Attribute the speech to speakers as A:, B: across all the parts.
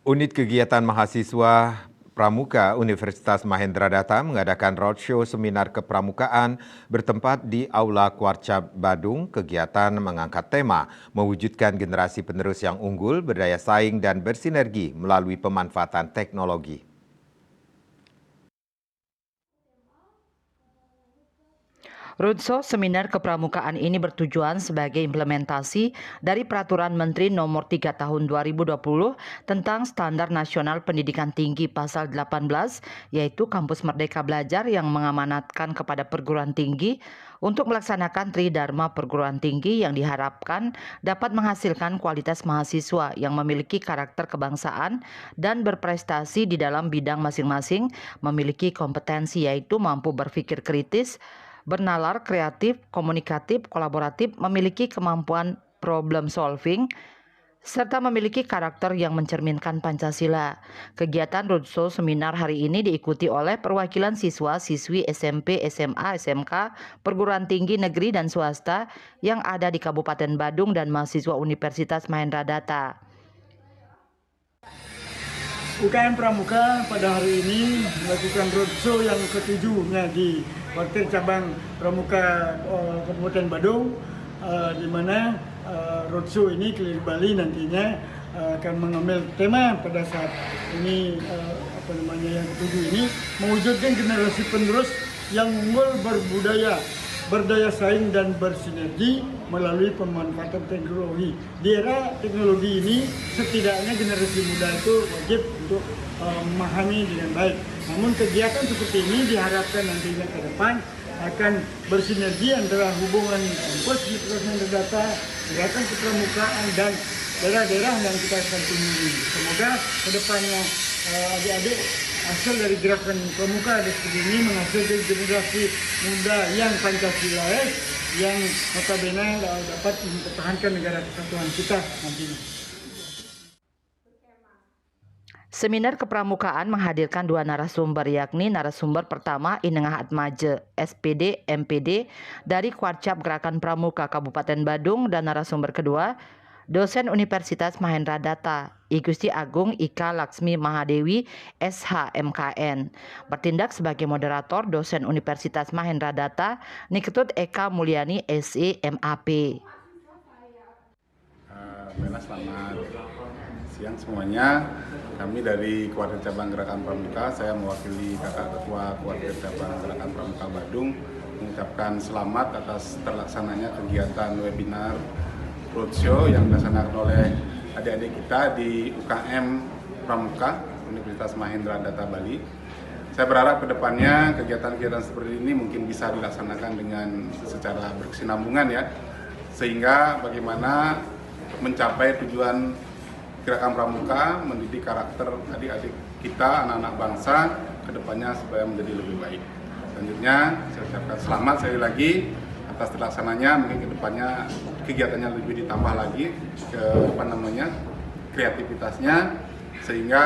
A: Unit Kegiatan Mahasiswa Pramuka Universitas Mahendra Data mengadakan roadshow seminar kepramukaan bertempat di Aula Kuarcap Badung. Kegiatan mengangkat tema mewujudkan generasi penerus yang unggul, berdaya saing dan bersinergi melalui pemanfaatan teknologi.
B: Roadshow seminar kepramukaan ini bertujuan sebagai implementasi dari Peraturan Menteri Nomor 3 Tahun 2020 tentang Standar Nasional Pendidikan Tinggi Pasal 18, yaitu Kampus Merdeka Belajar yang mengamanatkan kepada perguruan tinggi untuk melaksanakan Tridharma perguruan tinggi yang diharapkan dapat menghasilkan kualitas mahasiswa yang memiliki karakter kebangsaan dan berprestasi di dalam bidang masing-masing, memiliki kompetensi yaitu mampu berpikir kritis, bernalar, kreatif, komunikatif, kolaboratif, memiliki kemampuan problem solving, serta memiliki karakter yang mencerminkan Pancasila. Kegiatan roadshow seminar hari ini diikuti oleh perwakilan siswa-siswi SMP, SMA, SMK, perguruan tinggi negeri dan swasta yang ada di Kabupaten Badung dan mahasiswa Universitas Mahendra Data.
C: UKM Pramuka pada hari ini melakukan roadshow yang ketujuhnya di Kuartir Cabang Pramuka Kabupaten Badung, di mana roadshow ini keliling Bali nantinya akan mengambil tema pada saat ini yang ketujuh ini mewujudkan generasi penerus yang unggul, berbudaya, berdaya saing dan bersinergi melalui pemanfaatan teknologi. Di era teknologi ini setidaknya generasi muda itu wajib untuk memahami dengan baik. Namun kegiatan seperti ini diharapkan nantinya ke depan akan bersinergi antara hubungan kampus Universitas Data, gerakan kepramukaan dan daerah-daerah yang kita akan kunjungi. Semoga ke depannya adik-adik hasil dari gerakan pramuka seperti ini menghasilkan generasi muda yang Pancasilais yang notabene dapat mempertahankan negara kesatuan kita nantinya.
B: Seminar kepramukaan menghadirkan dua narasumber, yakni narasumber pertama Inengah Atmaje, SPD, MPD dari Kuarcap Gerakan Pramuka Kabupaten Badung, dan narasumber kedua dosen Universitas Mahendra Data, I Gusti Agung Ika Laksmi Mahadewi, SH MKN. Bertindak sebagai moderator dosen Universitas Mahendra Data, Niketut Eka Mulyani, SE MAP.
D: Selamat siang semuanya. Kami dari Kuartir Cabang Gerakan Pramuka, saya mewakili Kakak Ketua Kuartir Cabang Gerakan Pramuka Badung mengucapkan selamat atas terlaksananya kegiatan webinar roadshow yang dilaksanakan oleh adik-adik kita di UKM Pramuka Universitas Mahendra Data Bali. Saya berharap ke depannya kegiatan-kegiatan seperti ini mungkin bisa dilaksanakan dengan secara berkesinambungan ya, sehingga bagaimana mencapai tujuan Gerakan Pramuka, mendidik karakter adik-adik kita, anak-anak bangsa ke depannya supaya menjadi lebih baik. Selanjutnya saya ucapkan selamat sekali lagi atas terlaksananya, mungkin ke depannya kegiatannya lebih ditambah lagi ke kreativitasnya, sehingga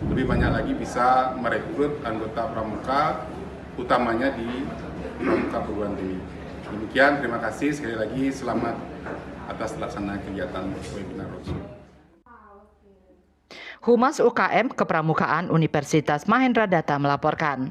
D: lebih banyak lagi bisa merekrut anggota pramuka utamanya di pramuka perguruan tinggi. Demikian, terima kasih sekali lagi, selamat atas terlaksanaan kegiatan webinar roadshow.
B: Humas UKM Kepramukaan Universitas Mahendra Data melaporkan.